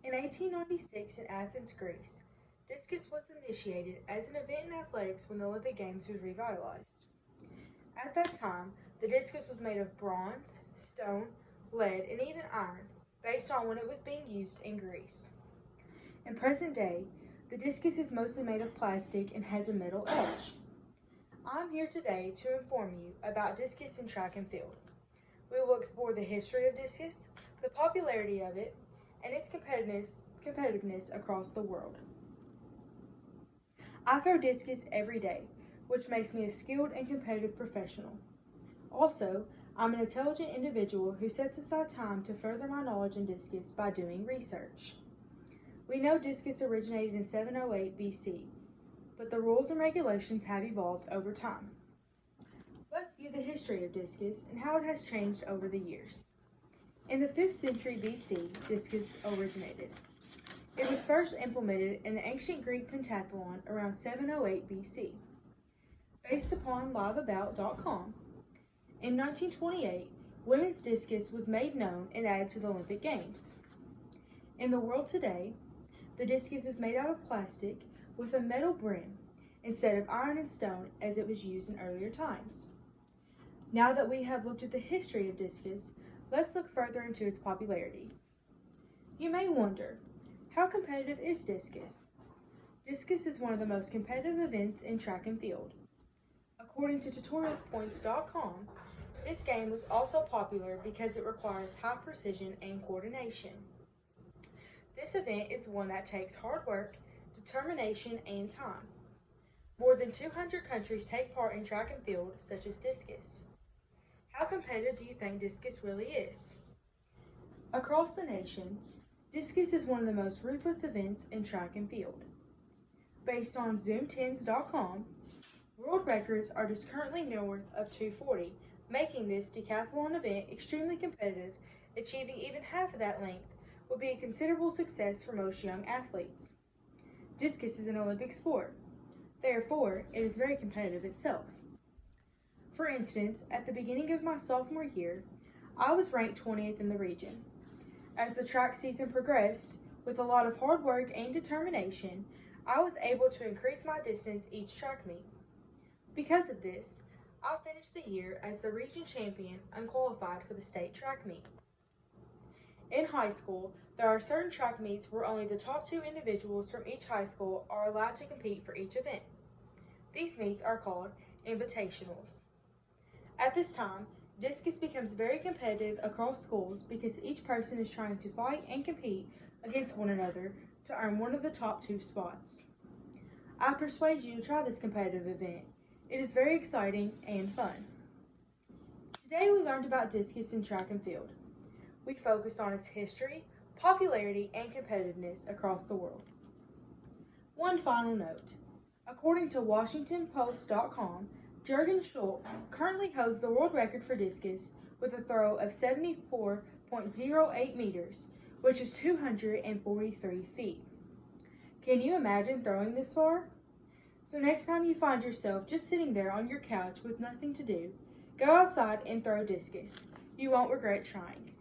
In 1896 in Athens, Greece, discus was initiated as an event in athletics when the Olympic Games was revitalized. At that time, the discus was made of bronze, stone, lead, and even iron, based on when it was being used in Greece. In present day, the discus is mostly made of plastic and has a metal edge. I'm here today to inform you about discus in track and field. We will explore the history of discus, the popularity of it, and its competitiveness across the world. I throw discus every day, which makes me a skilled and competitive professional. Also, I'm an intelligent individual who sets aside time to further my knowledge in discus by doing research. We know discus originated in 708 BC, but the rules and regulations have evolved over time. Let's view the history of discus and how it has changed over the years. In the 5th century BC, discus originated. It was first implemented in the ancient Greek pentathlon around 708 BC. Based upon liveabout.com, in 1928, women's discus was made known and added to the Olympic Games. In the world today, the discus is made out of plastic with a metal brim instead of iron and stone as it was used in earlier times. Now that we have looked at the history of discus, let's look further into its popularity. You may wonder, how competitive is discus? Discus is one of the most competitive events in track and field. According to tutorialspoints.com, this game was also popular because it requires high precision and coordination. This event is one that takes hard work, determination, and time. More than 200 countries take part in track and field, such as discus. How competitive do you think discus really is? Across the nation, discus is one of the most ruthless events in track and field. Based on zoomtens.com, world records are just currently north of 240, making this decathlon event extremely competitive. Achieving even half of that length would be a considerable success for most young athletes. Discus is an Olympic sport. Therefore, it is very competitive itself. For instance, at the beginning of my sophomore year, I was ranked 20th in the region. As the track season progressed, with a lot of hard work and determination, I was able to increase my distance each track meet. Because of this, I finished the year as the region champion and qualified for the state track meet. In high school, there are certain track meets where only the top 2 individuals from each high school are allowed to compete for each event. These meets are called invitationals. At this time, discus becomes very competitive across schools because each person is trying to fight and compete against one another to earn one of the top 2 spots. I persuade you to try this competitive event. It is very exciting and fun. Today we learned about discus in track and field. We focused on its history, popularity, and competitiveness across the world. One final note. According to WashingtonPost.com, Jürgen Schultz currently holds the world record for discus with a throw of 74.08 meters, which is 243 feet. Can you imagine throwing this far? So next time you find yourself just sitting there on your couch with nothing to do, go outside and throw discus. You won't regret trying.